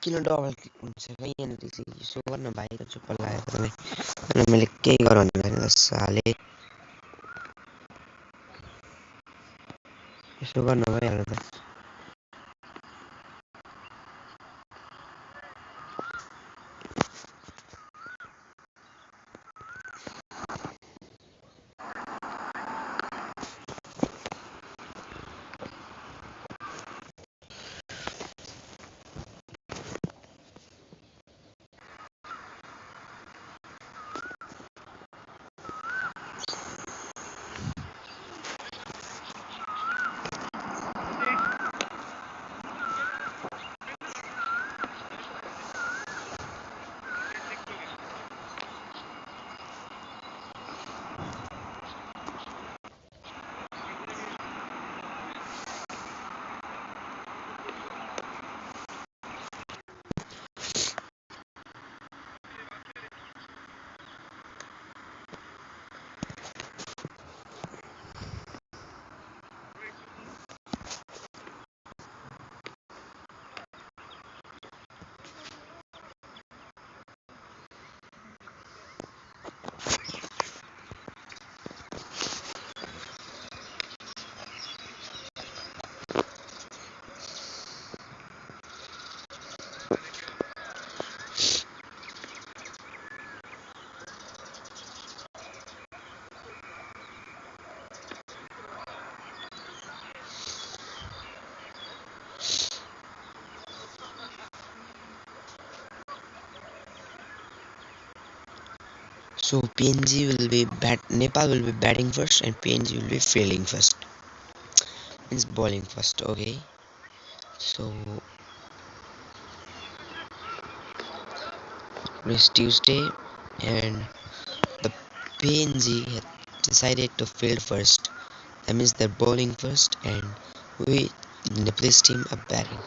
किन double click हुन्छ क्या यहाँनिर चाहिँ यसो गर्न भाइ त चुप्प लागेको तपाईँ अनि मैले केही गराउनु भनेर साले यसो गर्न भइहाल्यो त So PNG will be Nepal will be batting first and PNG will be fielding first. Means bowling first, okay. So it's Tuesday and the PNG had decided to field first. That means they're bowling first and we the Nepalese team are batting.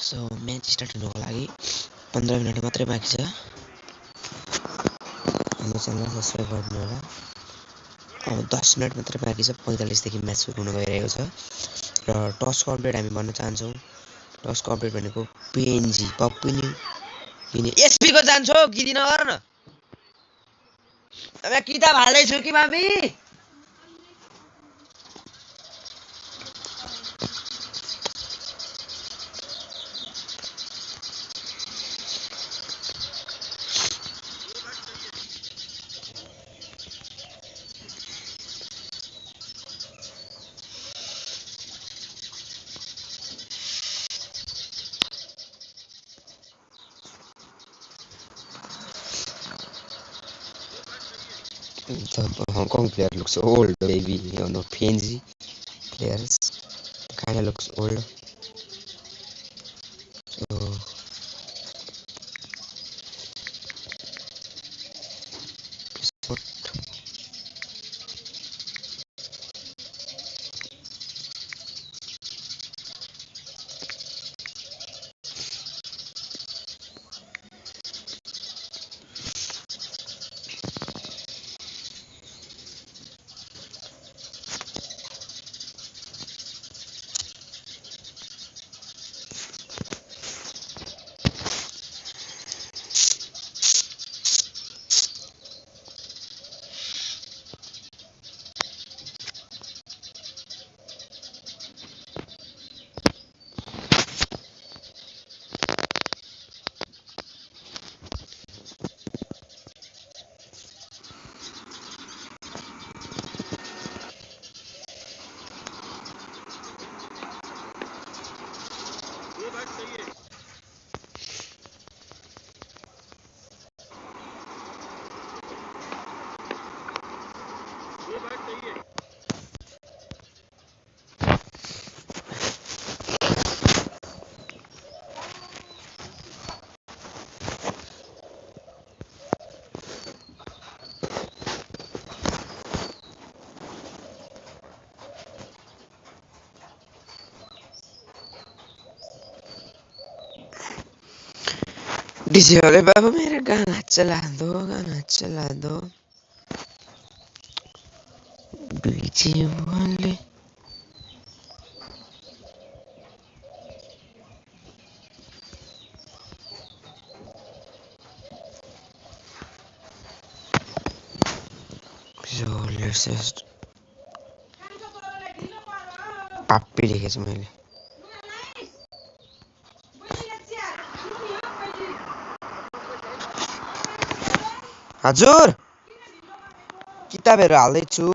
So match start हुनको लागि 15 minute मात्रै बाँकी छ हाम्रो च्यानललाई subscribe गर्नु होला अब 10 मिनेट मात्रै बाँकी छ 45 देखि म्याच सुरु हुन गइरहेको छ र टसको अपडेट हामी भन्न चाहन्छौं टसको अपडेट भनेको PNG पप्पी नि एसपी को जान्छौ गिदी नगर न अब किताब हाल्दै छु कि मामी The Hong Kong player looks old, baby. You know, PNG players kind of looks old. So, DJ वाले बाबा मेरा गाना चला दो डीजे वाले पाप्पी लेखेको छु मैले हजुर किताबहरु हाल्दै छु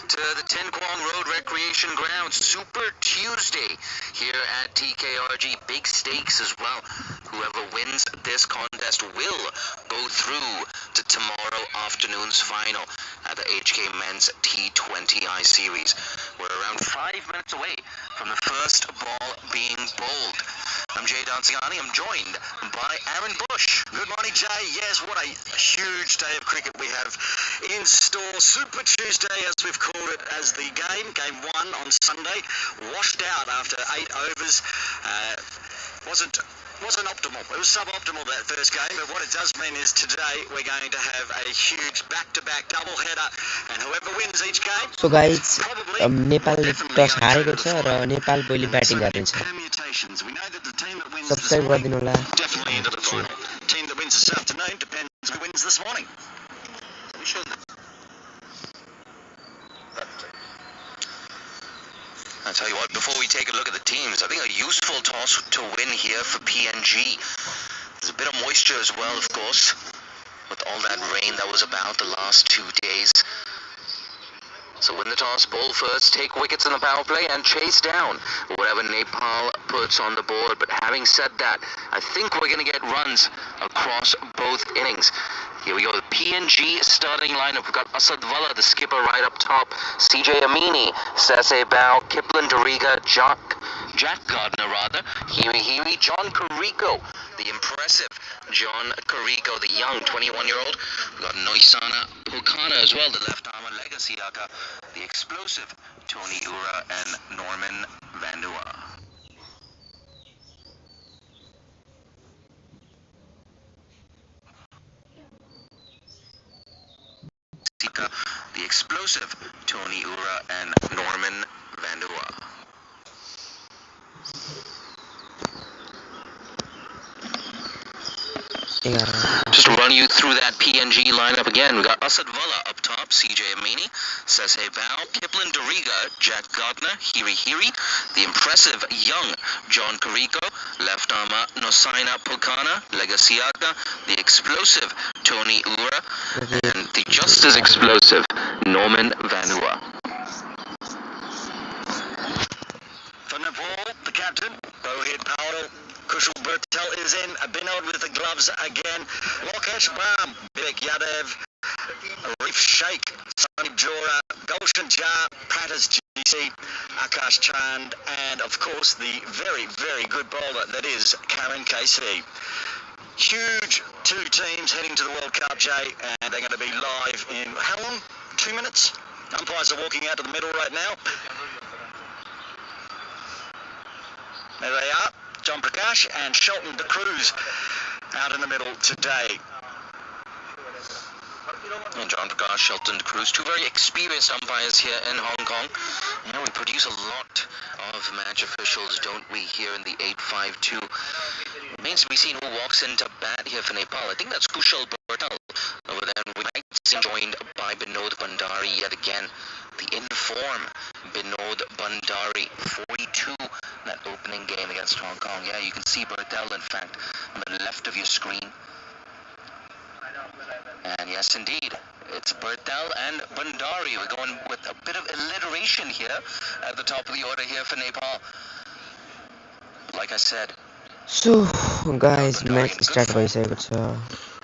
to the Tin Kwong Road Recreation Ground Super Tuesday here at TKRG. Big stakes as well. Whoever wins this contest will go through to tomorrow afternoon's final at the HK Men's T20I Series. We're around 5 minutes away from the first ball being bowled. I'm Jay Danciani. I'm joined by Aaron Bush. Good morning, Jay. Yes, what a huge day of cricket we have in store. Super Tuesday, as we've called it, as the game 1 on Sunday, washed out after 8 overs. Wasn't optimal. It was suboptimal, that first game, but what it does mean is today we're going to have a huge back-to-back double-header, and whoever wins each game... So guys, नेपालले टस हारेको छ र नेपाल पहिले batting गर्नेछ subscribe गरिदिनु होला Definitely into the final. Team that wins this afternoon depends who wins this morning. I'll tell you what, before we take a look at the teams, I think a useful toss to win here for PNG. There's a bit of moisture as well, of course, with all that rain that was about the last 2 days. So win the toss, bowl first, take wickets in the power play, and chase down whatever Nepal puts on the board. But having said that, I think we're going to get runs across both innings. Here we go, the PNG starting lineup. We've got Asad Walla, the skipper, right up top. CJ Amini, Sase Bao, Kipling Dariga, Jack Gardner, Hiri, John Carrico, the impressive John Carrico, the young 21-year-old. We've got Noisana Pukana as well, the left-armer Legacy Aka, the explosive Tony Ura, and Norman Vandua. The explosive Tony Ura and Norman Vandua. Just to run you through that PNG lineup again, we got Asad Walla up top, CJ Amini, Sase Bao, Kipling Dariga, Jack Gardner, Hiri, the impressive young John Carrico, left armer Nosaina Pukana, Legasiaka, the explosive Tony Ura, and the just as explosive Norman Vanua. For Nepal, the captain, Rohit Powell, Kushal Bertel is in, Binod with the gloves again, Lokesh Bram, Vivek Yadav, Arif Sheikh, Sandeep Jora, Gulshan Jha, Pratas GC, Akash Chand, and of course the very, very good bowler that is Karen KC. Huge 2 teams heading to the World Cup, Jay, and they're going to be live in, how long? 2 minutes? Umpires are walking out to the middle right now. There they are, John Prakash and Shelton de Cruz out in the middle today. And John Prakash, Shelton Cruz, two very experienced umpires here in Hong Kong. You know, we produce a lot of match officials, don't we, here in the 852. Remains to be seen who walks into bat here for Nepal. I think that's Kushal Bertel over there. We might see joined by Binod Bandari yet again. The in-form Binod Bandari, 42 in that opening game against Hong Kong. Yeah, you can see Bertel, in fact, on the left of your screen. And yes, indeed, it's Bertel and Bandari. We're going with a bit of alliteration here at the top of the order here for Nepal. Like I said. So guys, match start भइसकेको छ.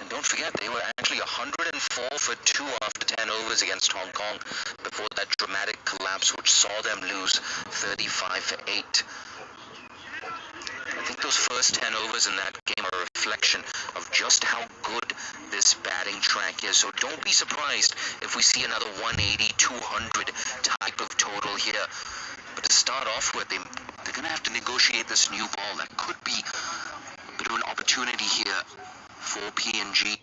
And don't forget, they were actually 104 for 2 after 10 overs against Hong Kong before that dramatic collapse which saw them lose 35 for 8. I think those first 10 overs in that game are a reflection of just how good this batting track is. So don't be surprised if we see another 180, 200 type of total here. But to start off with, they're going to have to negotiate this new ball. That could be a bit of an opportunity here for PNG.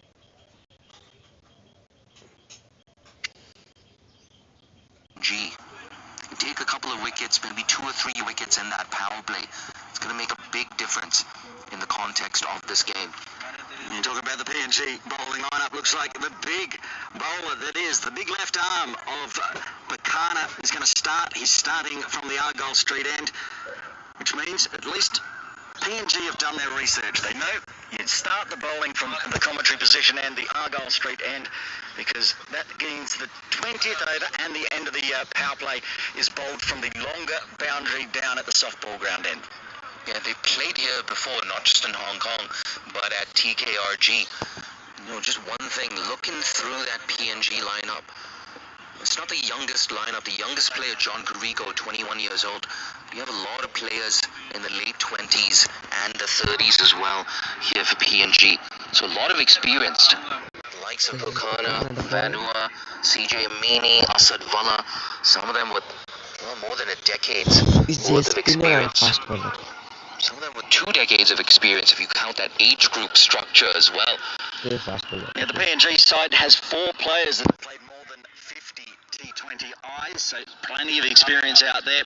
Take a couple of wickets, maybe 2 or 3 wickets in that power play. It's going to make a big difference in the context of this game. You talk about the PNG bowling lineup, looks like the big bowler that is the big left arm of Bakana is going to start. He's starting from the Argyle Street end, which means at least PNG have done their research. They know you start the bowling from the commentary position and the Argyle Street end, because that means the 20th over and the end of the power play is bowled from the longer boundary down at the softball ground end. Yeah, they played here before, not just in Hong Kong, but at TKRG. You know, just one thing, looking through that PNG lineup, it's not the youngest lineup. The youngest player, John Gurigo, 21 years old. You have a lot of players in the late 20s and the 30s as well here for PNG. So a lot of experience. The likes of Bukana, Vanua, CJ Amini, Asad Vala, some of them with more than a decade's worth of experience. Some of them with 2 decades of experience if you count that age group structure as well. Yeah, the PNG side has 4 players that have played more than 50 T20Is, so plenty of experience out there.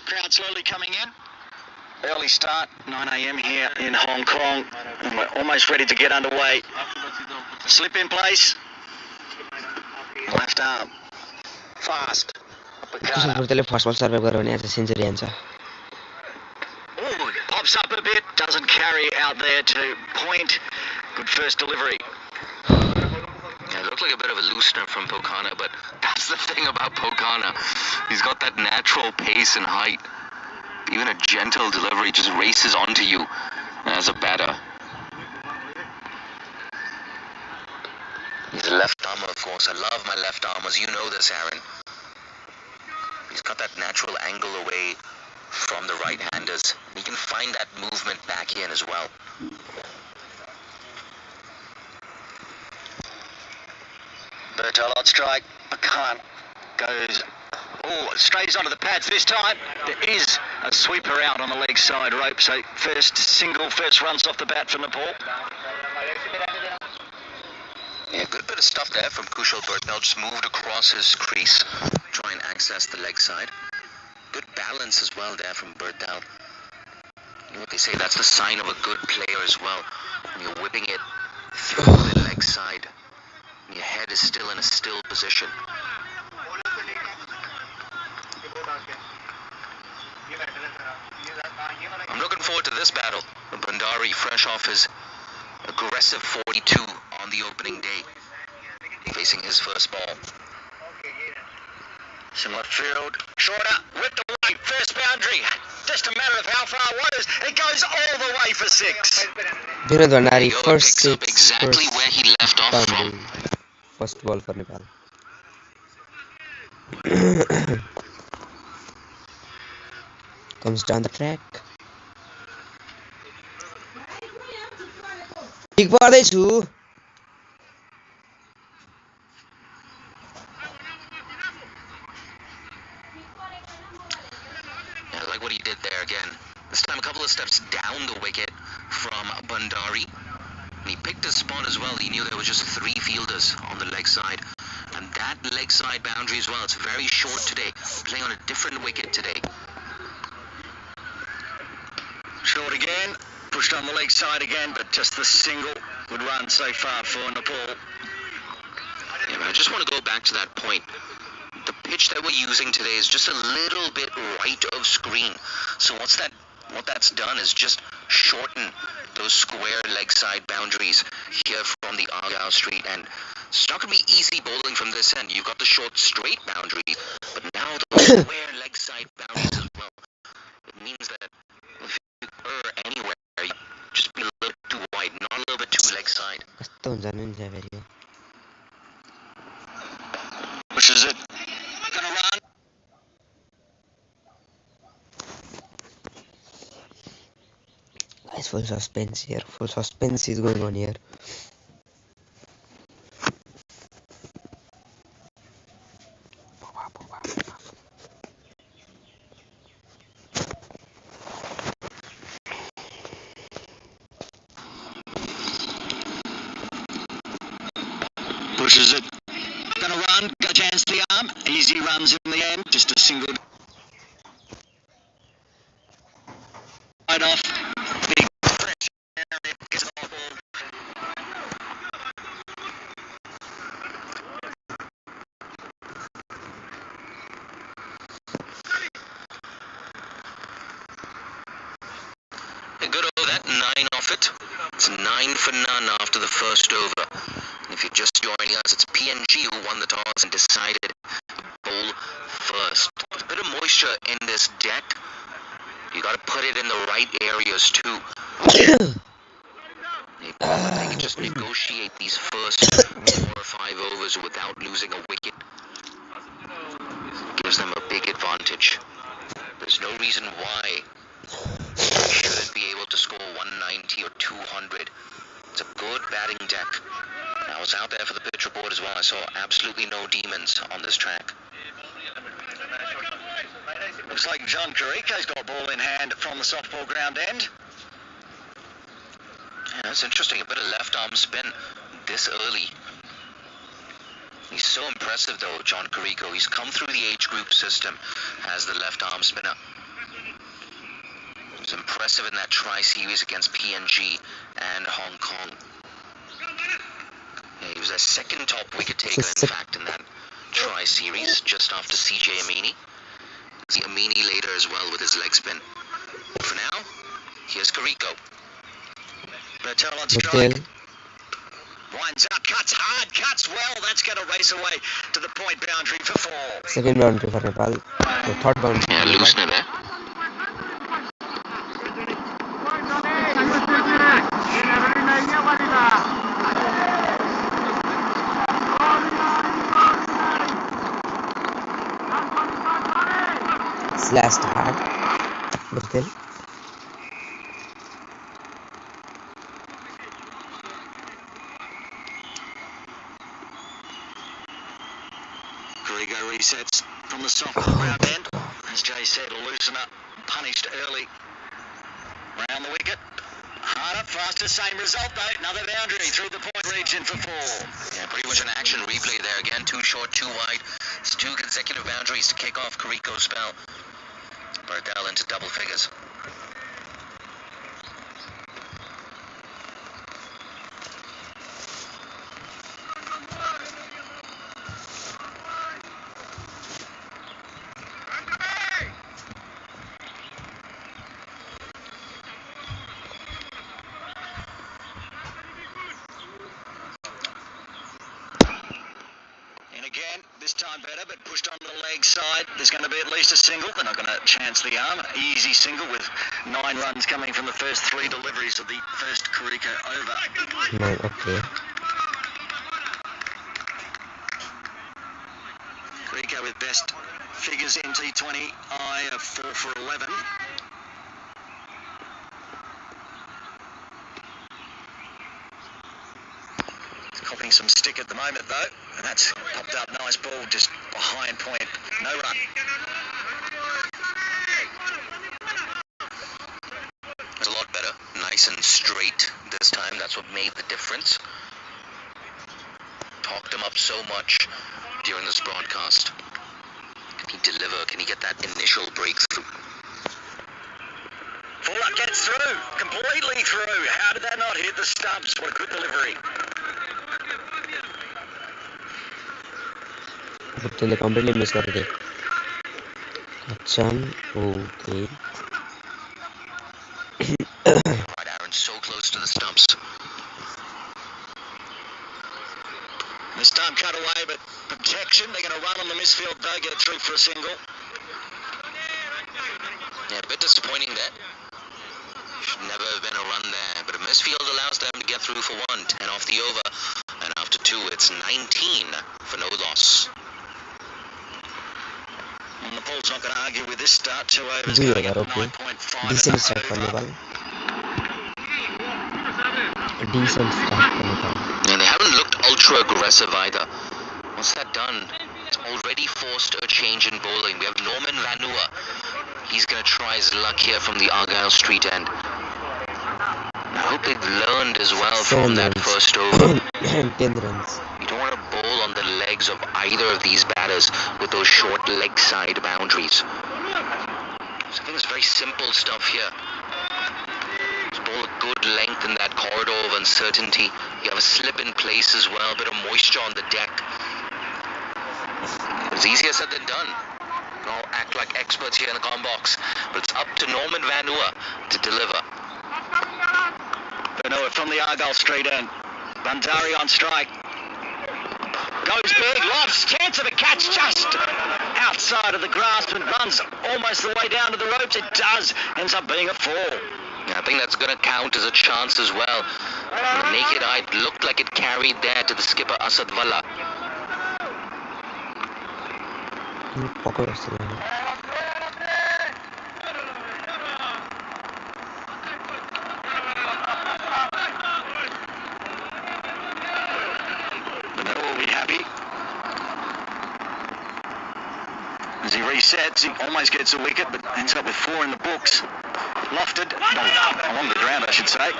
Crowd slowly coming in. Early start, 9 a.m. here in Hong Kong. And we're almost ready to get underway. Slip in place. Left arm. Fast. First बल survive गर्यो भने आज century हान्छ. Oh, pops up a bit, doesn't carry out there to point. Good first delivery. Yeah, it looked like a bit of a loosener from Pokana, but that's the thing about Pokana. He's got that natural pace and height. Even a gentle delivery just races onto you as a batter. He's a left armer, of course. I love my left armers. You know this, Aaron. He's got that natural angle away from the right-handers. He can find that movement back in as well. Bertel on strike. Bakan goes. Oh, strays onto the pads this time. There is a sweeper out on the leg side rope. So first runs off the bat for Nepal. Yeah, good bit of stuff there from Kushal Bertel. Just moved across his crease. Try and access the leg side. Good balance as well there from Bertel. You know what they say, that's the sign of a good player as well. When you're whipping it through the leg side. Your head is still in a still position. I'm looking forward to this battle. Bandari fresh off his aggressive 42 on the opening day, facing his first ball. Similar field, shorter, whipped away, first boundary. Just a matter of how far it was. It goes all the way for 6. Binod Bandari first picks up exactly where he left off from. First ball for Nepal. Comes down the track. Big पर्दैछु. I like what he did there again. This time a couple of steps down the wicket from Bandari. And he picked a spot as well. He knew there was just 3 fielders on the leg side. And that leg side boundary as well, it's very short today. Playing on a different wicket today. Short again, pushed on the leg side again, but just the single would run so far for Nepal. Yeah, but I just want to go back to that point. The pitch that we're using today is just a little bit right of screen. So what that's done is just shorten those square leg side boundaries here from the Argyle Street. And it's not going to be easy bowling from this end. You've got the short straight boundaries, but now those square leg side boundaries as well. It means that if you err anywhere, you just be a little too wide, not a little bit too leg side. Pushes it. Gonna run. Guys, full suspense here. Full suspense is going on here. Pushes it. Gonna run. Got a chance to the arm. Easy runs in the end. Just a single. Right off. Big pressure. Gets it off ball. Good over that, 9 off it. It's 9 for none after the first over. And if you're just joining us, it's PNG who won the toss and decided to bowl first. There's a bit of moisture in this deck. You got to put it in the right areas too. They can just negotiate these first 4 or 5 overs without losing a wicket. Gives them a big advantage. There's no reason why they shouldn't be able to score 190 or 200. It's a good batting deck. I was out there for the pitch report as well. I saw absolutely no demons on this track. Looks like John Kariko's got ball in hand from the softball ground end. Yeah, that's interesting. A bit of left arm spin this early. He's so impressive though, John Kariko. He's come through the age group system as the left arm spinner. He was impressive in that tri-series against PNG and Hong Kong. Yeah, he was their second top wicket taker, in fact, in that tri-series, just after CJ Amini. See Amini later as well with his leg spin. For now, here's Kariko. Patel on strike. Winds up, cuts hard, cuts well. That's going to race away to the point boundary for 4. Second boundary for Nepal. The third boundary. Yeah, loosen it there. Slashed hard. Patel. Kariko resets from the softball ground end. As Jay said, loosen up, punished early. Round the wicket. Harder, faster, same result though. Another boundary through the point region for 4. Yeah, pretty much an action replay there. Again, too short, too wide. It's 2 consecutive boundaries to kick off Kariko's spell. Bardell into double figures. This time better, but pushed on the leg side. There's going to be at least a single. They're not going to chance the arm. Easy single with 9 runs coming from the first 3 deliveries of the first Kariko over. No, okay. Kariko with best figures in T20I of 4 for 11. Copying some stick at the moment though, and that's popped up. Nice ball just behind point. No run. It's a lot better. Nice nice and straight this time. That's what made the difference. Talked him up so much during this broadcast. Can he deliver? Can he get that initial breakthrough? Fuller gets through, completely through. How did that not hit the stumps? What a good delivery. They completely missed it. Okay. Right, Aaron, so close to the stumps. This time cut away, but protection. They're going to run on the misfield though, get it through for a single. Yeah, a bit disappointing there. Should never have been a run there, but a misfield allows them to get through for 1, 10 off the over, and after 2 it's 19 for no loss. And Nepal's not going to argue with this start. 2 overs Yeah, going at okay. 9.5. Decent start for Nepal. Decent start for Nepal. And they haven't looked ultra aggressive either. What's that done? It's already forced a change in bowling. We have Norman Vanua. He's going to try his luck here from the Argyle Street end. I hope they've learned as well from that first over. 10 runs. You don't want to bowl on the legs of either of these batters with those short leg side boundaries. So I think it's very simple stuff here. Just bowl a good length in that corridor of uncertainty. You have a slip in place as well, a bit of moisture on the deck. It's easier said than done. We all act like experts here in the comm box, but it's up to Norman Vanua to deliver. Geneua from the Argyle Street end. Bandari on strike. Goes big, lobs, chance of a catch just outside of the grasp and runs almost the way down to the ropes. It does. Ends up being a 4. Yeah, I think that's going to count as a chance as well. The naked eye looked like it carried there to the skipper Asad Valla. Will be happy. As he resets, he almost gets a wicket, but ends up with 4 in the books. Lofted, along the ground, I should say.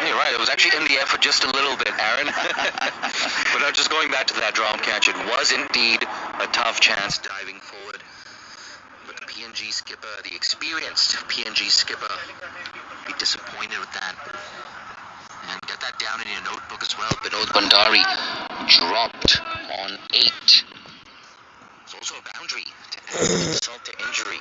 You're right, it was actually in the air for just a little bit, Aaron. But just going back to that drop catch, it was indeed a tough chance diving forward. But the PNG skipper, the experienced PNG skipper, be disappointed with that. And get that down in your notebook as well. Binod Bandari dropped on 8. It's also a boundary to add insult to injury.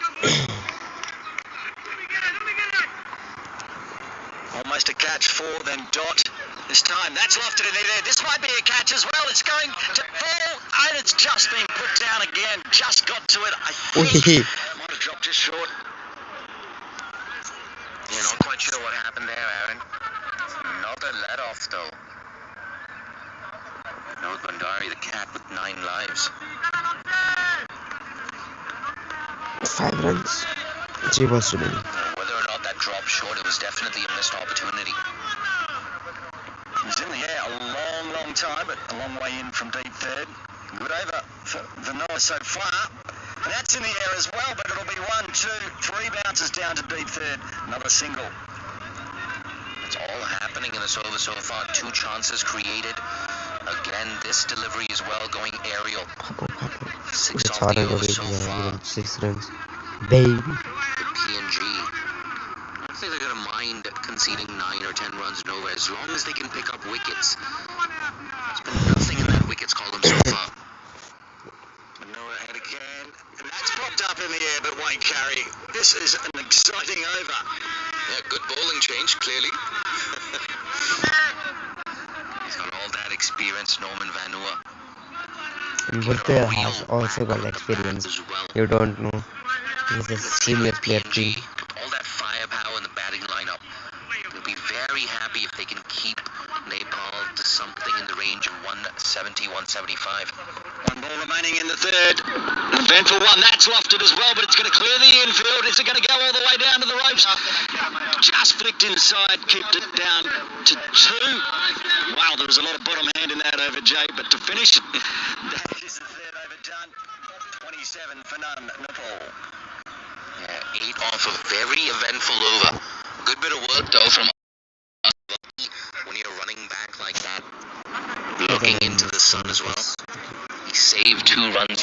Almost a catch for then Dot. This time, that's lofted in the air. This might be a catch as well. It's going to fall, and it's just been put down again. Just got to it, I think. Might have dropped just short. You're not quite sure what happened there, Aaron. Not a let-off, though. Binod Bandari, the cat with 9 lives. 5 runs. 3 balls remaining. Whether or not that dropped short, it was definitely a missed opportunity. It was in the air a long, long time, but a long way in from deep third. Good over for Geneua so far. And that's in the air as well, but it'll be 1, 2, 3 bounces down to deep third. Another single. It's all happening in this over so far. 2 chances created. Again, this delivery as well going aerial. 6 off the over so far. 6 runs. Baby. PNG. I don't think they're going to mind conceding 9 or 10 runs nowhere as long as they can pick up wickets. There's been nothing in that wickets column so far. Geneua ahead again. And that's popped up in the air but won't carry. This is an exciting over. Yeah, good bowling change, clearly. He's got all that experience, Norman Vanua. And Bhutta has also got experience. You don't know. He's a senior player too. All that firepower in the batting lineup. They'll be very happy if they can keep Nepal to something in the range of 170, 175. 1 ball remaining in the third. An eventful one. That's lofted as well, but it's going to clear the infield. Is it going to go all the way down to the ropes? Just flicked inside, kept it down to 2. Wow, there was a lot of bottom hand in that over, Jay, but to finish, that is the third over done. 27 for none, Nepal. Yeah, 8 off a very eventful over. Good bit of work though from when you're running back like that, looking into the sun as well. He saved 2 runs.